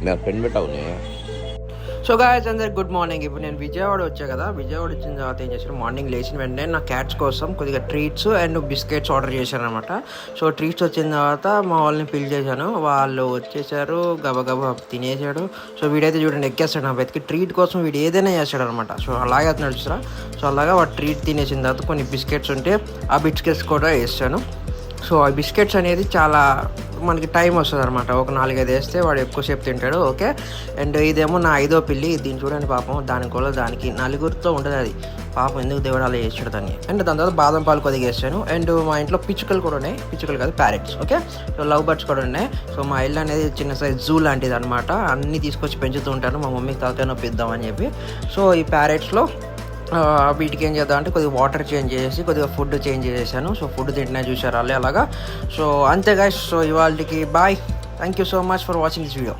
मैं पेन बेटा उन्हें సో గాయస్ అందరికి గుడ్ మార్నింగ్. ఇప్పుడు నేను విజయవాడ వచ్చా కదా, విజయవాడ వచ్చిన తర్వాత ఏం చేశాను, మార్నింగ్ లేచిన వెంటనే నా క్యాట్స్ కోసం కొద్దిగా ట్రీట్స్ అండ్ బిస్కెట్స్ ఆర్డర్ చేశాను అనమాట. సో ట్రీట్స్ వచ్చిన తర్వాత మా వాళ్ళని పిల్ చేశాను, వాళ్ళు వచ్చేసారు, గబగబా తినేసాడు. సో వీడైతే చూడండి ఎక్కేస్తాడు నా బతికి, ట్రీట్ కోసం వీడు ఏదైనా చేస్తాడు అనమాట. సో అలాగే అతను చూసారా. సో అలాగా వాడు ట్రీట్ తినేసిన తర్వాత కొన్ని బిస్కెట్స్ ఉంటే ఆ బిస్కెట్స్ కూడా వేస్తాను. సో ఆ బిస్కెట్స్ అనేది చాలా మనకి టైం వస్తుంది అనమాట. ఒక 4-5 వేస్తే వాడు ఎక్కువసేపు తింటాడు. ఓకే. అండ్ ఇదేమో నా 5వ పిల్లి, దీన్ని చూడండి పాపం, దానికి నలుగురితో ఉంటుంది అది పాపం, ఎందుకు దేవుడు అలా చేసాడు దాన్ని. అండ్ దాని తర్వాత బాదం పాలు కొద్దిగా వేసాను. అండ్ మా ఇంట్లో పిచ్చుకలు కూడా ఉన్నాయి, పిచ్చుకలు కాదు parrots. Okay. So love birds కూడా ఉన్నాయి. సో మా ఇల్లు అనేది చిన్న సైజ్ జూ లాంటిది అనమాట, అన్నీ తీసుకొచ్చి పెంచుతూ ఉంటాను మా మమ్మీకి తలకాయ నొప్పి ఇద్దామని చెప్పి. సో ఈ ప్యారెట్స్లో వీటికి ఏం చేద్దాం అంటే కొద్దిగా వాటర్ చేంజ్ చేసి కొద్దిగా ఫుడ్ చేంజ్ చేసేసాను. సో ఫుడ్ తింటున్నా చూసారు అలాగా. సో అంతే గైస్. సో ఇవాళకి bye. Thank you so much for watching this video.